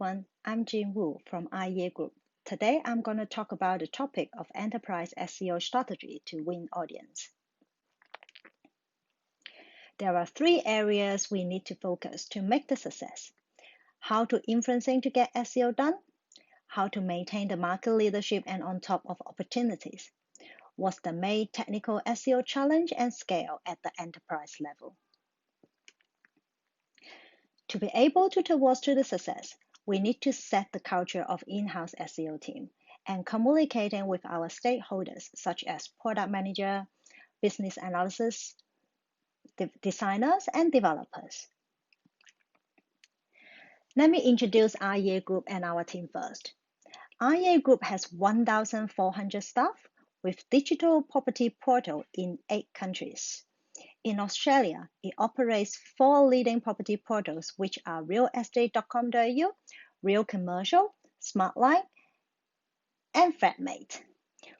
everyone, I'm Jin Wu from IE Group. Today I'm going to talk about the topic of enterprise SEO strategy to win audience. There are 3 areas we need to focus to make the success. How to influencing to get SEO done, how to maintain the market leadership and on top of opportunities. What's the main technical SEO challenge and scale at the enterprise level? To be able to towards to the success, we need to set the culture of in-house SEO team and communicating with our stakeholders such as product manager, business analysis, designers, and developers. Let me introduce IE Group and our team first. IE Group has 1,400 staff with digital property portal in 8 countries. In Australia, it operates 4 leading property portals, which are realestate.com.au, Real Commercial, Smartline, and Flatmate.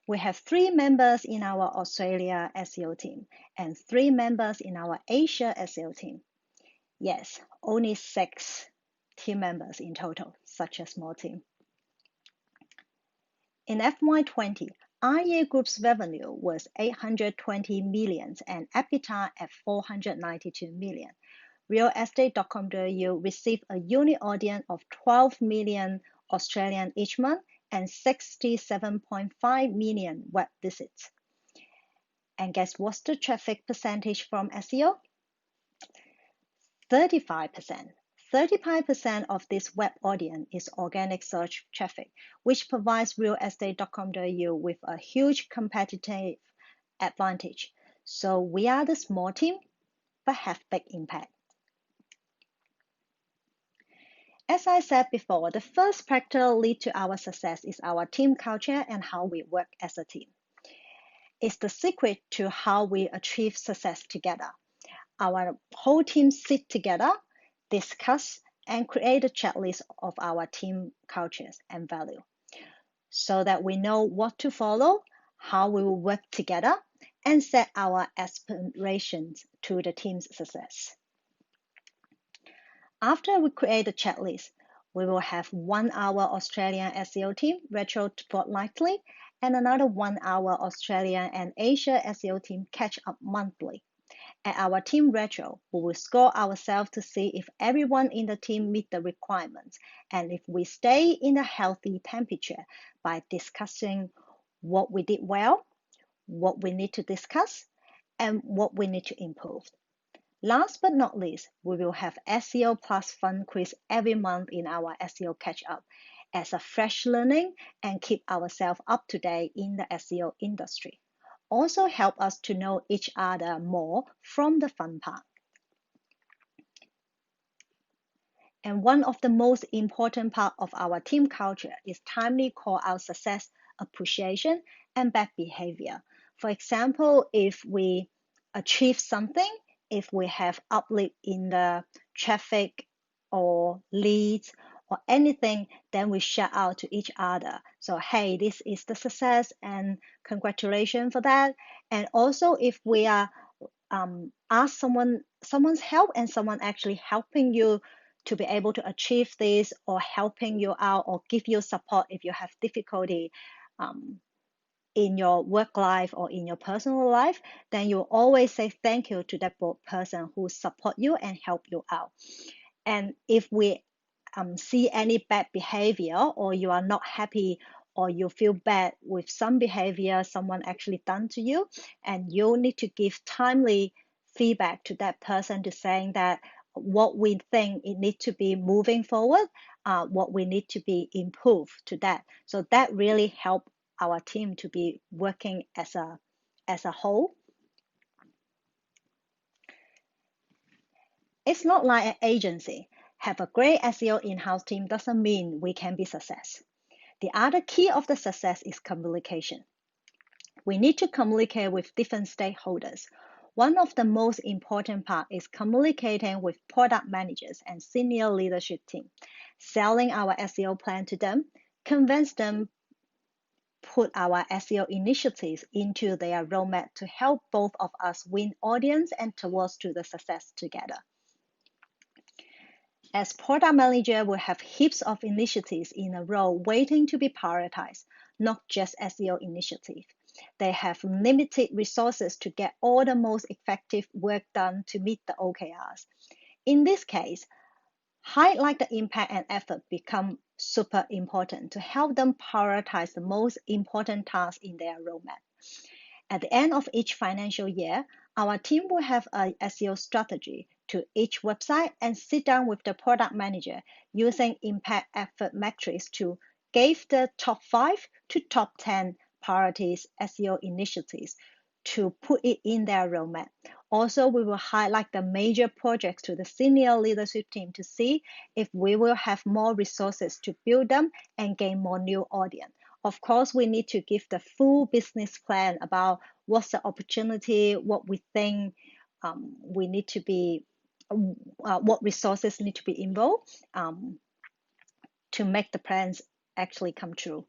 We have 3 members in our Australia SEO team and 3 members in our Asia SEO team. Yes, only 6 team members in total, such a small team. In FY20, IE Group's revenue was 820 million and EBITDA at 492 million. Realestate.com.au received a unique audience of 12 million Australian each month and 67.5 million web visits. And guess what's the traffic percentage from SEO? 35%. 35% of this web audience is organic search traffic, which provides realestate.com.au with a huge competitive advantage. So we are the small team, but have big impact. As I said before, the first practical lead to our success is our team culture and how we work as a team. It's the secret to how we achieve success together. Our whole team sit together, discuss, and create a checklist of our team cultures and value so that we know what to follow, how we will work together, and set our aspirations to the team's success. After we create the checklist, we will have 1 hour Australian SEO team retro fortnightly and another 1 hour Australian and Asia SEO team catch up monthly. At our team retro, we will score ourselves to see if everyone in the team meet the requirements and if we stay in a healthy temperature by discussing what we did well, what we need to discuss, and what we need to improve. Last but not least, we will have SEO Plus Fun quiz every month in our SEO catch-up as a fresh learning and keep ourselves up to date in the SEO industry. Also help us to know each other more from the fun part. And one of the most important part of our team culture is timely call out success, appreciation, and bad behavior. For example, if we achieve something, if we have uplift in the traffic or leads or anything, then we shout out to each other. So, hey, this is the success and congratulations for that. And also if we are ask someone's help and someone actually helping you to be able to achieve this or helping you out or give you support if you have difficulty in your work life or in your personal life, then you always say thank you to that person who support you and help you out. And if we see any bad behavior or you are not happy or you feel bad with some behavior someone actually done to you, and you need to give timely feedback to that person to saying that what we think it needs to be moving forward, what we need to be improved to that. So that really help our team to be working as a whole. It's not like an agency. Have a great SEO in-house team doesn't mean we can be success. The other key of the success is communication. We need to communicate with different stakeholders. One of the most important part is communicating with product managers and senior leadership team, selling our SEO plan to them, convince them, put our SEO initiatives into their roadmap to help both of us win audience and towards to the success together. As product manager, we have heaps of initiatives in a row waiting to be prioritized, not just SEO initiatives. They have limited resources to get all the most effective work done to meet the OKRs. In this case, highlight the impact and effort become super important to help them prioritize the most important tasks in their roadmap. At the end of each financial year, our team will have a SEO strategy to each website and sit down with the product manager using impact effort metrics to gauge the top 5 to top 10 priorities SEO initiatives to put it in their roadmap. Also, we will highlight the major projects to the senior leadership team to see if we will have more resources to build them and gain more new audience. Of course, we need to give the full business plan about what's the opportunity, what we think we need to be, what resources need to be involved to make the plans actually come true.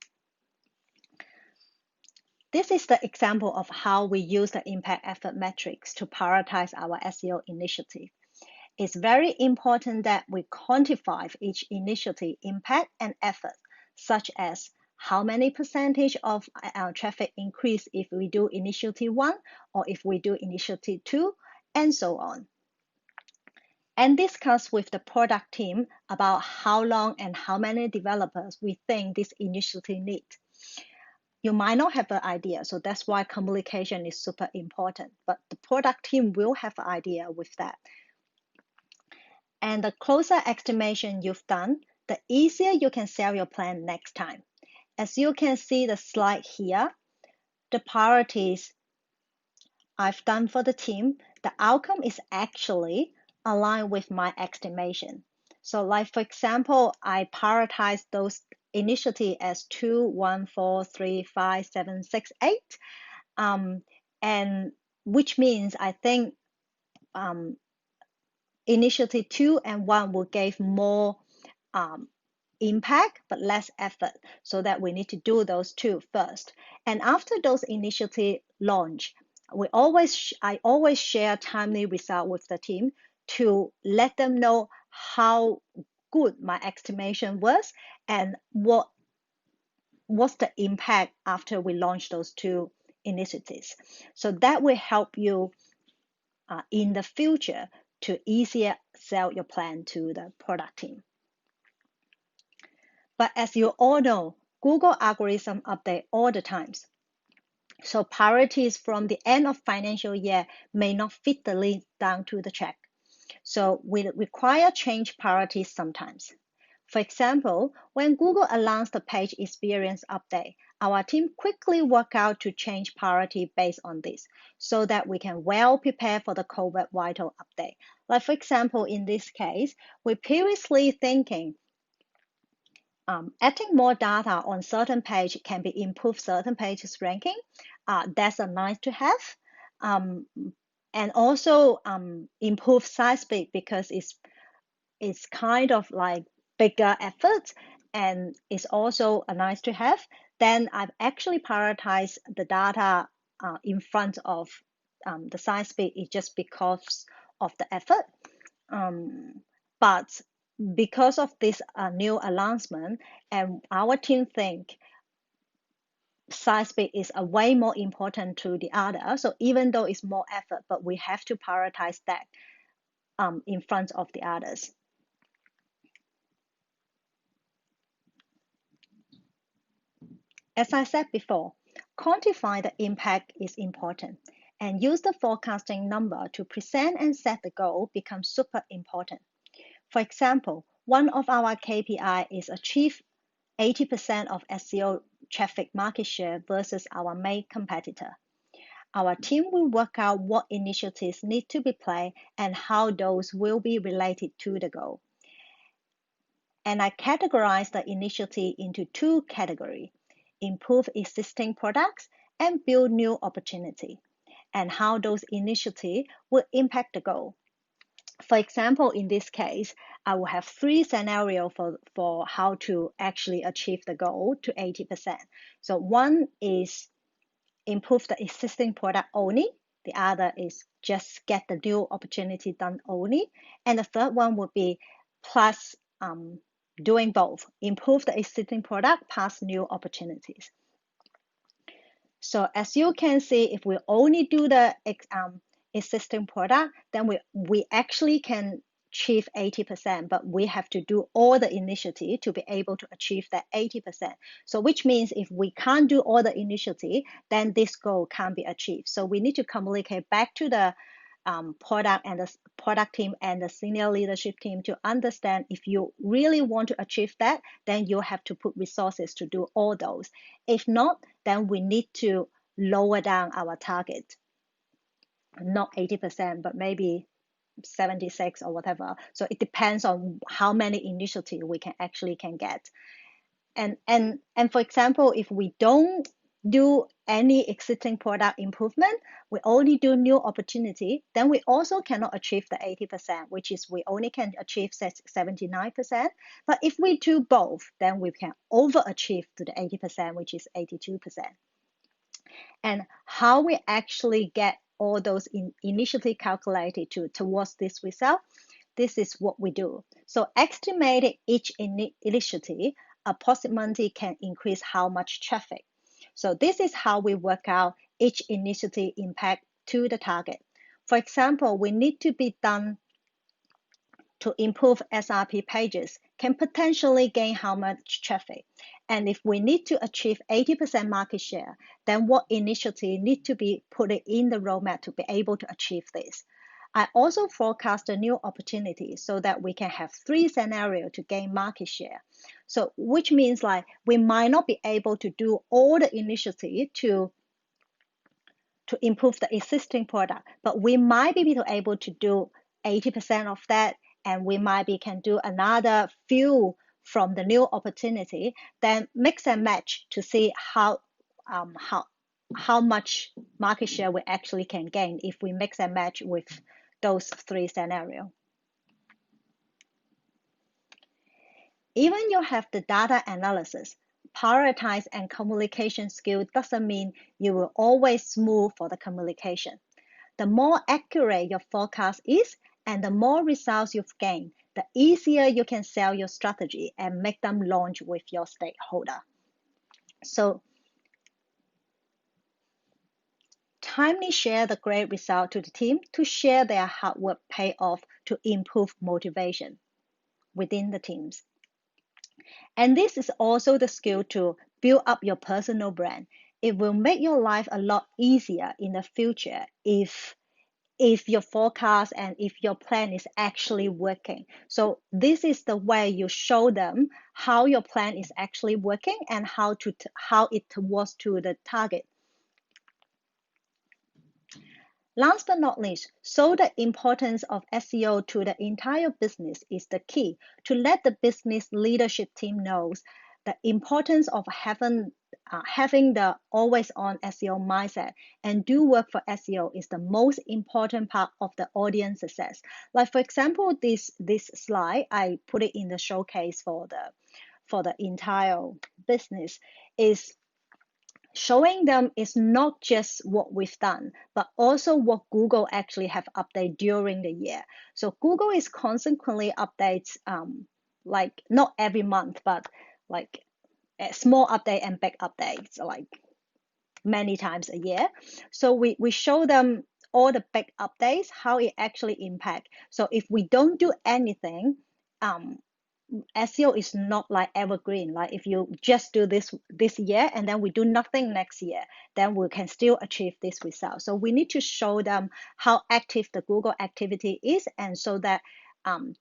This is the example of how we use the impact effort metrics to prioritize our SEO initiative. It's very important that we quantify each initiative impact and effort, such as how many percentage of our traffic increase if we do initiative 1 or if we do initiative 2, and so on. And discuss with the product team about how long and how many developers we think this initiative needs. You might not have an idea, so that's why communication is super important, but the product team will have an idea with that. And the closer estimation you've done, the easier you can sell your plan next time. As you can see the slide here, the priorities I've done for the team, the outcome is actually aligned with my estimation. So like for example, I prioritize those initiatives as 2, 1, 4, 3, 5, 7, 6, 8. And which means I think initiative 2 and 1 will give more impact but less effort, so that we need to do those 2 first. And after those initiatives launch, I always share timely result with the team to let them know how good my estimation was and what's the impact after we launch those 2 initiatives. So that will help you in the future to easier sell your plan to the product team. But as you all know, Google algorithm update all the times. So priorities from the end of financial year may not fit the list down to the track. So we require change priorities sometimes. For example, when Google announced the page experience update, our team quickly worked out to change priority based on this so that we can well prepare for the COVID vital update. Like for example, in this case, we previously thinking adding more data on certain page can be improve certain pages ranking. That's a nice to have. And also improve site speed because it's kind of like bigger effort and it's also a nice to have. Then I've actually prioritized the data in front of the site speed is just because of the effort. But because of this new announcement, and our team think site speed is a way more important to the other. So even though it's more effort, but we have to prioritize that in front of the others. As I said before, quantify the impact is important, and use the forecasting number to present and set the goal becomes super important. For example, one of our KPI is achieve 80% of SEO traffic market share versus our main competitor. Our team will work out what initiatives need to be played and how those will be related to the goal. And I categorize the initiative into 2 categories: improve existing products and build new opportunity, and how those initiatives will impact the goal. For example, in this case, I will have 3 scenarios for how to actually achieve the goal to 80%. So one is improve the existing product only. The other is just get the new opportunity done only. And the third one would be plus doing both, improve the existing product plus new opportunities. So as you can see, if we only do the existing product, then we actually can achieve 80%, but we have to do all the initiative to be able to achieve that 80%. So which means if we can't do all the initiative, then this goal can't be achieved. So we need to communicate back to the product team and the senior leadership team to understand if you really want to achieve that, then you have to put resources to do all those. If not, then we need to lower down our target, not 80%, but maybe 76 or whatever. So it depends on how many initiatives we can get. And for example, if we don't do any existing product improvement, we only do new opportunity, then we also cannot achieve the 80%, which is we only can achieve 79%. But if we do both, then we can overachieve to the 80%, which is 82%. And how we actually get all those initially calculated towards this result, this is what we do. So estimating each initiative approximately can increase how much traffic. So this is how we work out each initiative impact to the target. For example, we need to be done to improve SRP pages can potentially gain how much traffic. And if we need to achieve 80% market share, then what initiative need to be put in the roadmap to be able to achieve this? I also forecast a new opportunity so that we can have 3 scenarios to gain market share. So which means like we might not be able to do all the initiative to improve the existing product, but we might be able to do 80% of that, and we might can do another few from the new opportunity, then mix and match to see how much market share we actually can gain if we mix and match with those 3 scenarios. Even you have the data analysis, prioritize and communication skill doesn't mean you will always smooth for the communication. The more accurate your forecast is and the more results you've gained, the easier you can sell your strategy and make them launch with your stakeholder. So timely share the great result to the team to share their hard work pay off to improve motivation within the teams. And this is also the skill to build up your personal brand. It will make your life a lot easier in the future if your forecast and if your plan is actually working. So this is the way you show them how your plan is actually working and how it was to the target. Last but not least, so the importance of SEO to the entire business is the key to let the business leadership team knows the importance of having the always-on SEO mindset and do work for SEO is the most important part of the audience success. Like for example, this slide, I put it in the showcase for the entire business, is showing them is not just what we've done, but also what Google actually have updated during the year. So Google is constantly updates, like not every month, but like a small update and big updates, like many times a year. So we show them all the big updates, how it actually impact. So if we don't do anything, SEO is not like evergreen. Like if you just do this year and then we do nothing next year, then we can still achieve this result. So we need to show them how active the Google activity is, and so that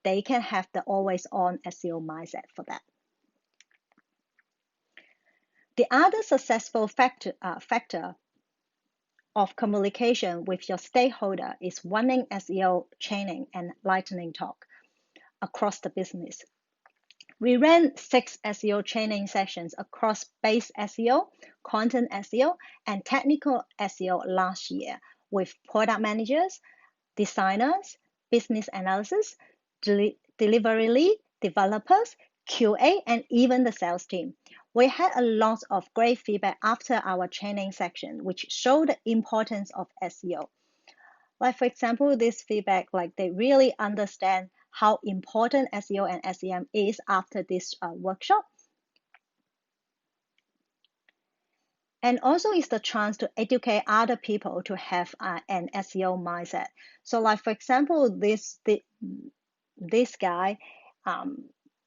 they can have the always-on SEO mindset for that. The other successful factor of communication with your stakeholder is running SEO training and lightning talk across the business. We ran 6 SEO training sessions across base SEO, content SEO, and technical SEO last year with product managers, designers, business analysts, delivery lead, developers, QA, and even the sales team. We had a lot of great feedback after our training section, which showed the importance of SEO. Like for example, this feedback, like they really understand how important SEO and SEM is after this workshop. And also it's the chance to educate other people to have an SEO mindset. So like, for example, this guy,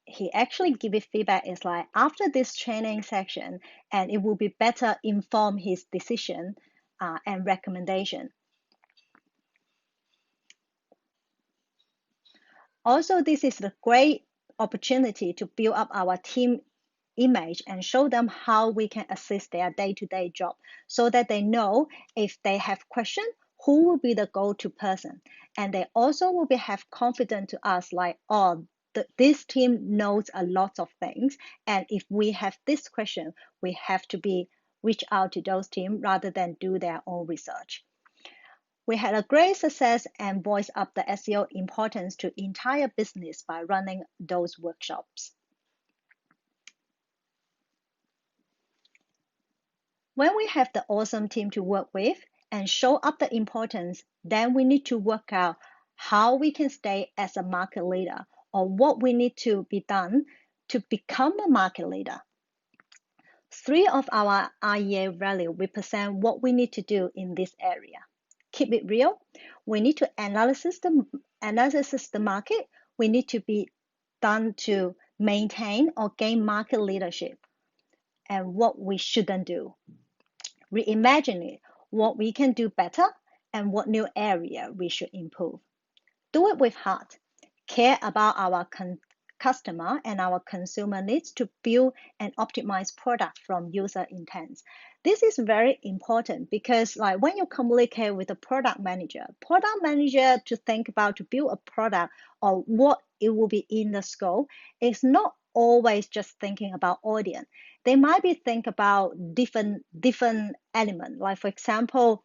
he actually give it feedback is like, after this training section, and it will be better inform his decision and recommendation. Also, this is a great opportunity to build up our team image and show them how we can assist their day-to-day job, so that they know if they have question, who will be the go-to person. And they also will have confidence to us like, oh, this team knows a lot of things, and if we have this question, we have to be reach out to those teams rather than do their own research. We had a great success and voiced up the SEO importance to entire business by running those workshops. When we have the awesome team to work with and show up the importance, then we need to work out how we can stay as a market leader, or what we need to be done to become a market leader. 3 of our IEA values represent what we need to do in this area. Keep it real. We need to analyze the market. We need to be done to maintain or gain market leadership, and what we shouldn't do. Reimagine it, what we can do better, and what new area we should improve. Do it with heart. Care about our customer and our consumer needs to build and optimize product from user intents. This is very important because like when you communicate with a product manager to think about to build a product or what it will be in the scope is not always just thinking about audience. They might be think about different elements, like for example,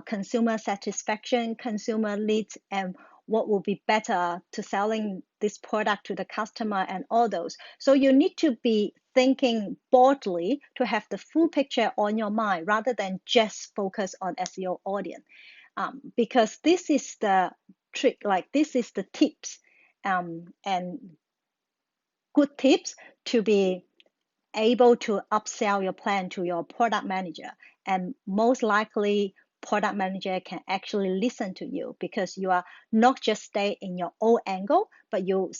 consumer satisfaction, consumer needs, and what will be better to selling this product to the customer and all those. So you need to be thinking boldly to have the full picture on your mind rather than just focus on SEO audience. Because this is the trick, like this is the tips and good tips to be able to upsell your plan to your product manager. And most likely product manager can actually listen to you because you are not just stay in your own angle, but you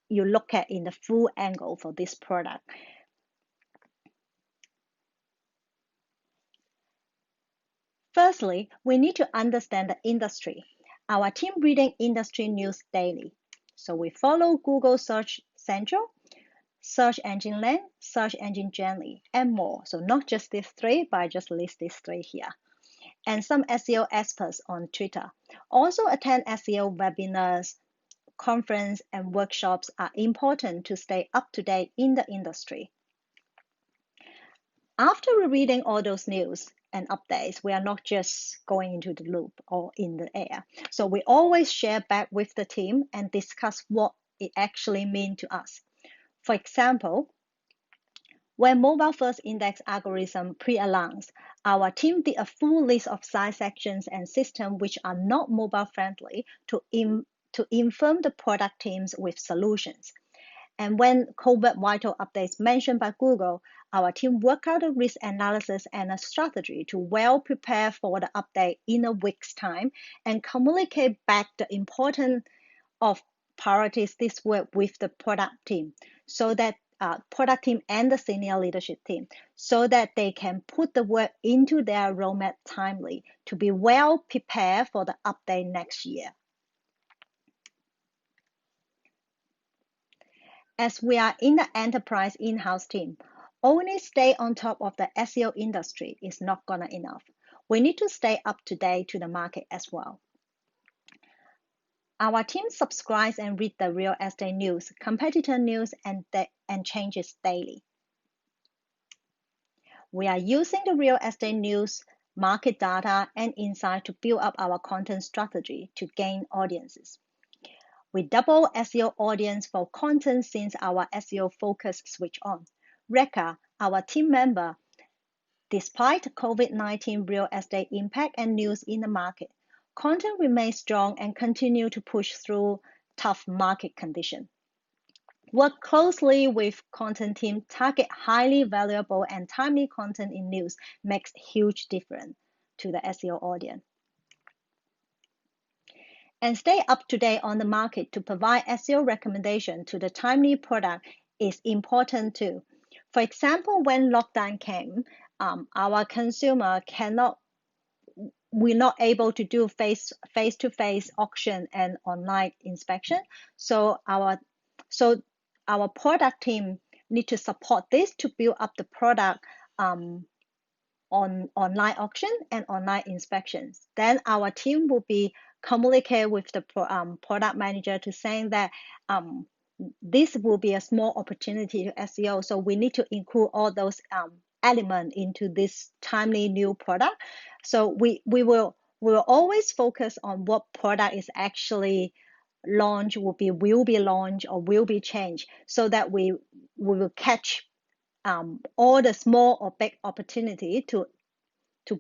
look at in the full angle for this product. Firstly, we need to understand the industry. Our team reading industry news daily. So we follow Google Search Central, Search Engine Land, Search Engine Generally, and more. So not just these 3, but I just list these 3 here. And some SEO experts on Twitter. Also attend SEO webinars, conference, and workshops are important to stay up to date in the industry. After reading all those news and updates, we are not just going into the loop or in the air. So we always share back with the team and discuss what it actually means to us. For example, when mobile first index algorithm pre-announced, our team did a full list of site sections and systems which are not mobile friendly to inform the product teams with solutions. And when COVID vital updates mentioned by Google, our team worked out a risk analysis and a strategy to well prepare for the update in a week's time and communicate back the importance of priorities this work with the product team, so that product team and the senior leadership team, so that they can put the work into their roadmap timely to be well prepared for the update next year. As we are in the enterprise in-house team, only stay on top of the SEO industry is not gonna enough. We need to stay up to date to the market as well. Our team subscribes and reads the real estate news, competitor news, and changes daily. We are using the real estate news, market data, and insight to build up our content strategy to gain audiences. We double SEO audience for content since our SEO focus switch on. Reka, our team member, despite COVID-19 real estate impact and news in the market, content remains strong and continue to push through tough market condition. Work closely with content team, target highly valuable and timely content in news makes huge difference to the SEO audience. And stay up to date on the market to provide SEO recommendation to the timely product is important too. For example, when lockdown came, our consumer we're not able to do face-to-face auction and online inspection. So our product team need to support this to build up the product on online auction and online inspections. Then our team will be communicate with the product manager to saying that this will be a small opportunity to SEO. So we need to include all those elements into this timely new product. So we will always focus on what product is actually launched, will be launched or will be changed, so that we will catch all the small or big opportunity to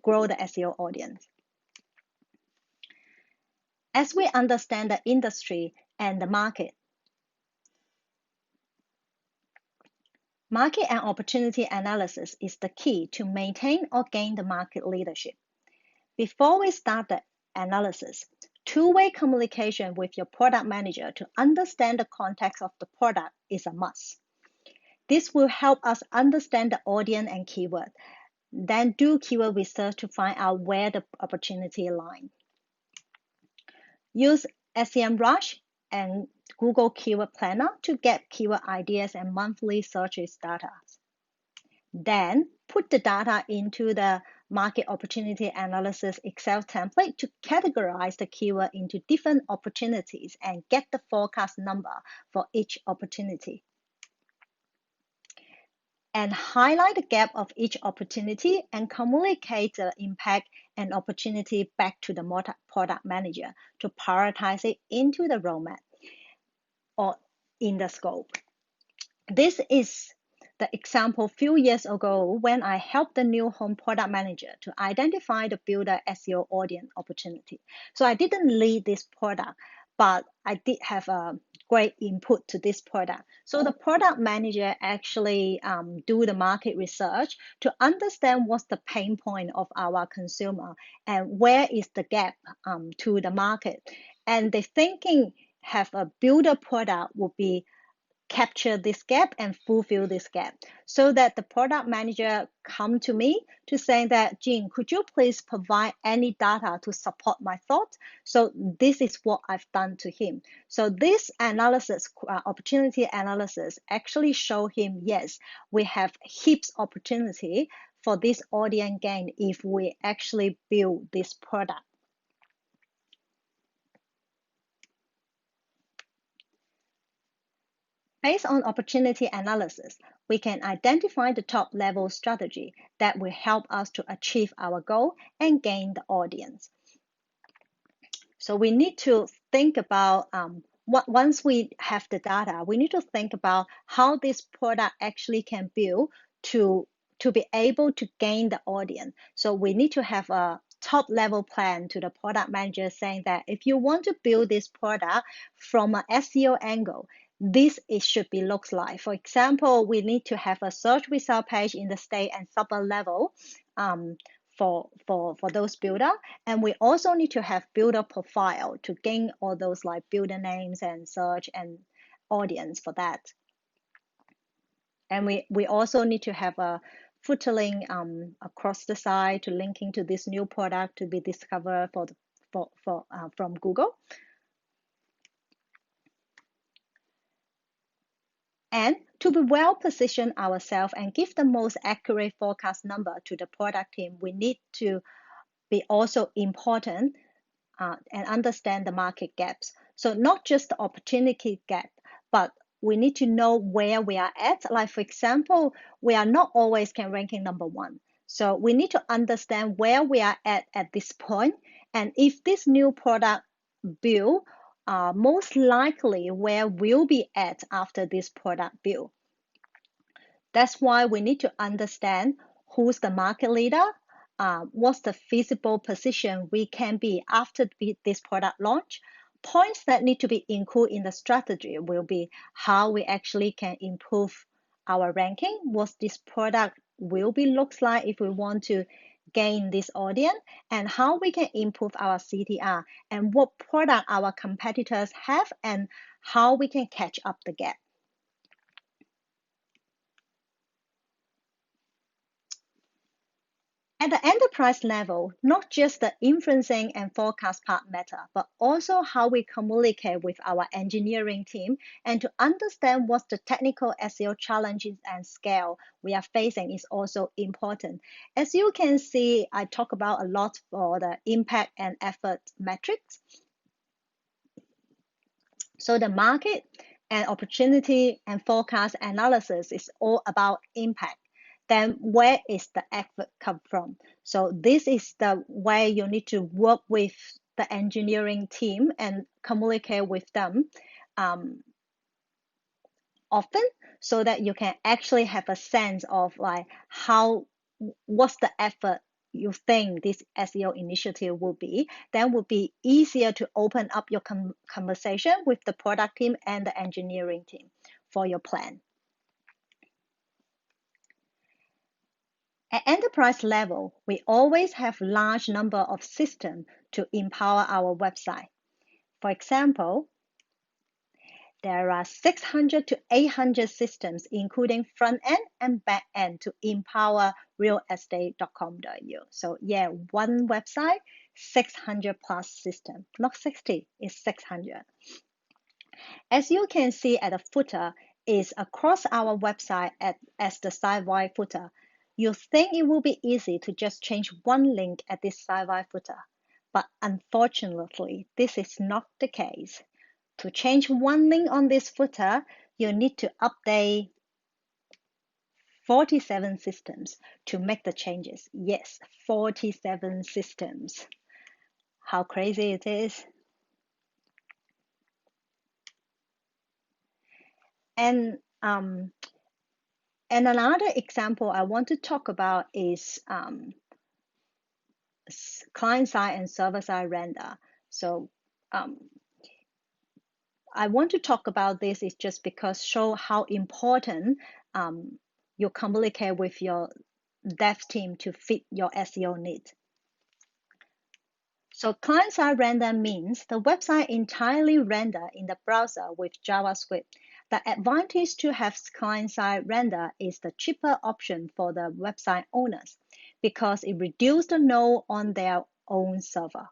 grow the SEO audience. As we understand the industry and the market and opportunity analysis is the key to maintain or gain the market leadership. Before we start the analysis, two-way communication with your product manager to understand the context of the product is a must. This will help us understand the audience and keyword. Then do keyword research to find out where the opportunity lies. Use SEMrush and Google Keyword Planner to get keyword ideas and monthly searches data. Then put the data into the market opportunity analysis Excel template to categorize the keyword into different opportunities and get the forecast number for each opportunity. And highlight the gap of each opportunity and communicate the impact and opportunity back to the product manager to prioritize it into the roadmap or in the scope. This is the example a few years ago when I helped the new home product manager to identify the builder SEO audience opportunity. So I didn't lead this product, but I did have a great input to this product. So the product manager actually do the market research to understand what's the pain point of our consumer and where is the gap to the market. And the thinking have a builder product will be capture this gap and fulfill this gap, so that the product manager come to me to say that, Jean, could you please provide any data to support my thoughts? So this is what I've done to him. So this analysis, opportunity analysis, actually show him, yes, we have heaps opportunity for this audience gain if we actually build this product. Based on opportunity analysis, we can identify the top-level strategy that will help us to achieve our goal and gain the audience. So we need to think about, once we have the data, we need to think about how this product actually can build to be able to gain the audience. So we need to have a top-level plan to the product manager saying that if you want to build this product from an SEO angle, this it should be looks like. For example, we need to have a search result page in the state and suburb level for those builder, and we also need to have builder profile to gain all those like builder names and search and audience for that. And we also need to have a footer link across the site to linking to this new product to be discovered from Google. And to be well positioned ourselves and give the most accurate forecast number to the product team, we need to be also important and understand the market gaps. So not just the opportunity gap, but we need to know where we are at. Like for example, we are not always can ranking number one. So we need to understand where we are at this point. And if this new product build, most likely where we'll be at after this product build. That's why we need to understand who's the market leader, what's the feasible position we can be after this product launch, points that need to be included in the strategy will be how we actually can improve our ranking, what this product will be looks like if we want to gain this audience, and how we can improve our CTR, and what product our competitors have, and how we can catch up the gap. At the enterprise level, not just the influencing and forecast part matter, but also how we communicate with our engineering team, and to understand what the technical SEO challenges and scale we are facing is also important. As you can see, I talk about a lot for the impact and effort metrics. So the market and opportunity and forecast analysis is all about impact. Then where is the effort come from? So this is the way you need to work with the engineering team and communicate with them often, so that you can actually have a sense of like what's the effort you think this SEO initiative will be. Then would be easier to open up your conversation with the product team and the engineering team for your plan. At enterprise level, we always have large number of systems to empower our website. For example, there are 600 to 800 systems, including front end and back end, to empower realestate.com.au. So yeah, one website, 600 plus system, not 60, it's 600. As you can see at the footer is across our website as the sidewide footer. You think it will be easy to just change one link at this sidewide footer, but unfortunately, this is not the case. To change one link on this footer, you need to update 47 systems to make the changes. Yes, 47 systems. How crazy it is. And another example I want to talk about is client-side and server-side render. So I want to talk about this is just because show how important you communicate with your dev team to fit your SEO needs. So client-side render means the website entirely render in the browser with JavaScript. The advantage to have client-side render is the cheaper option for the website owners because it reduces the node on their own server.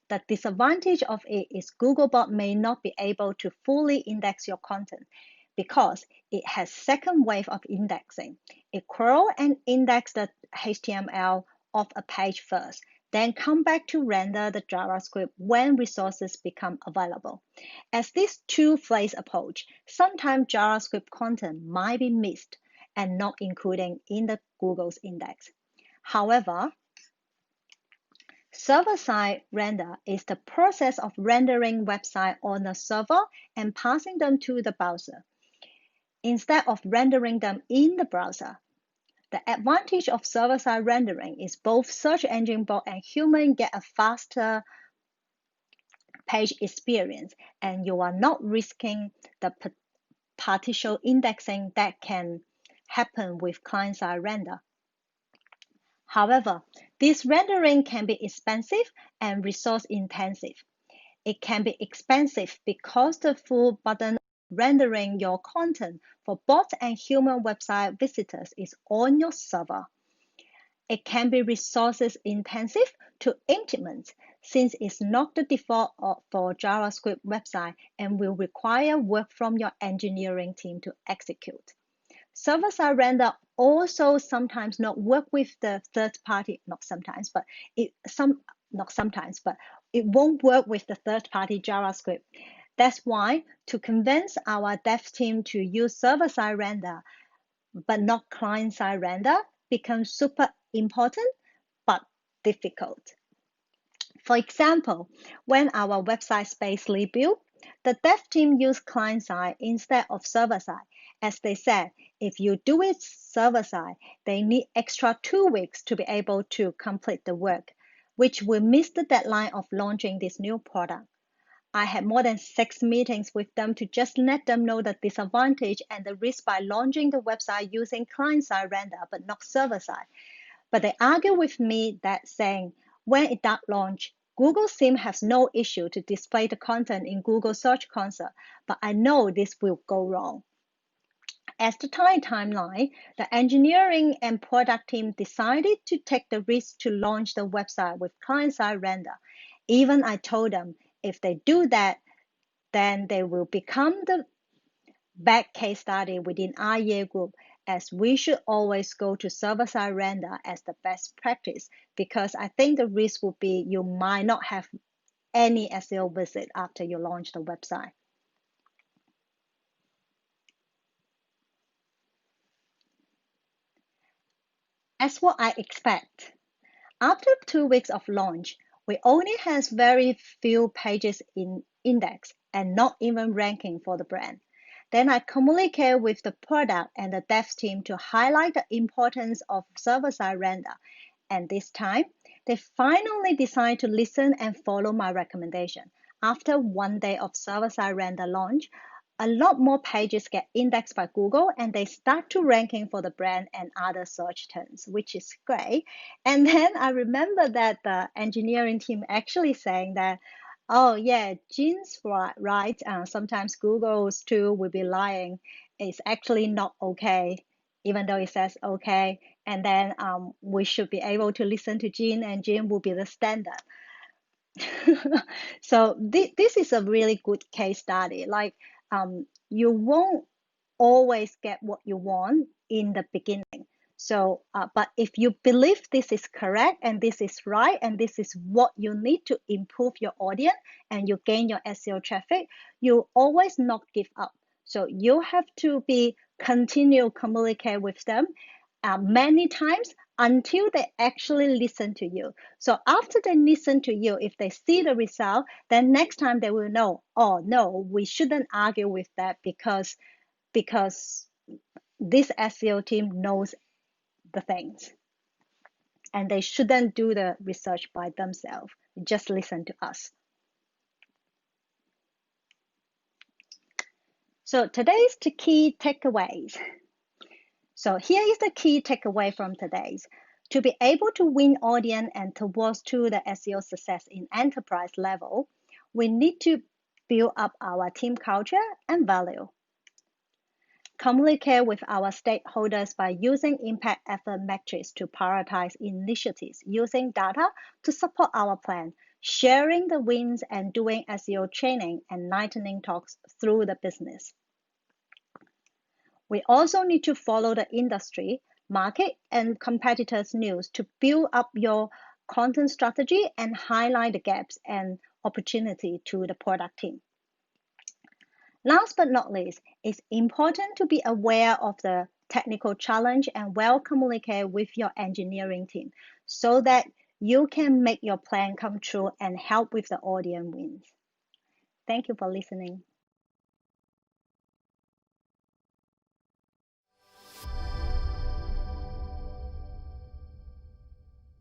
The disadvantage of it is Googlebot may not be able to fully index your content because it has second wave of indexing. It crawl and index the HTML of a page first, then come back to render the JavaScript when resources become available. As this two-phase approach, sometimes JavaScript content might be missed and not included in the Google's index. However, server-side render is the process of rendering websites on a server and passing them to the browser, instead of rendering them in the browser. The advantage of server-side rendering is both search engine bot and human get a faster page experience, and you are not risking the partial indexing that can happen with client-side render. However, this rendering can be expensive and resource intensive. It can be expensive because the full button rendering your content for bot and human website visitors is on your server. It can be resources intensive to implement since it's not the default for JavaScript website and will require work from your engineering team to execute. Server-side render also sometimes not work with the third party, not sometimes, but it won't work with the third party JavaScript. That's why to convince our dev team to use server-side render, but not client-side render becomes super important, but difficult. For example, when our website space rebuilt, the dev team used client-side instead of server-side. As they said, if you do it server-side, they need extra 2 weeks to be able to complete the work, which will miss the deadline of launching this new product. I had more than 6 meetings with them to just let them know the disadvantage and the risk by launching the website using client-side render, but not server-side. But they argue with me that saying, when it does launch, Google seems has no issue to display the content in Google Search Console, but I know this will go wrong. As the timeline, the engineering and product team decided to take the risk to launch the website with client-side render. Even I told them, if they do that, then they will become the bad case study within our year group, as we should always go to server-side render as the best practice, because I think the risk would be you might not have any SEO visit after you launch the website. As what I expect, after 2 weeks of launch, we only has very few pages in index and not even ranking for the brand. Then I communicate with the product and the dev team to highlight the importance of server-side render. And this time, they finally decide to listen and follow my recommendation. After 1 day of server-side render launch, a lot more pages get indexed by Google and they start to ranking for the brand and other search terms, which is great. And then I remember that the engineering team actually saying that, oh yeah, Jean's right. Sometimes Google's tool will be lying. It's actually not okay, even though it says okay. And then we should be able to listen to Jean, and Jean will be the standard. So this is a really good case study. Like you won't always get what you want in the beginning. So, but if you believe this is correct and this is right and this is what you need to improve your audience and you gain your SEO traffic, you always not give up. So you have to be continue communicate with them many times until they actually listen to you. So after they listen to you, if they see the result, then next time they will know, oh no, we shouldn't argue with that because this SEO team knows the things and they shouldn't do the research by themselves. Just listen to us. So today's the key takeaways. So here is the key takeaway from today's. To be able to win audience and towards to the SEO success in enterprise level, we need to build up our team culture and value. Communicate with our stakeholders by using impact effort metrics to prioritize initiatives, using data to support our plan, sharing the wins and doing SEO training and lightning talks through the business. We also need to follow the industry, market, and competitors' news to build up your content strategy and highlight the gaps and opportunity to the product team. Last but not least, it's important to be aware of the technical challenge and well communicate with your engineering team so that you can make your plan come true and help with the audience wins. Thank you for listening.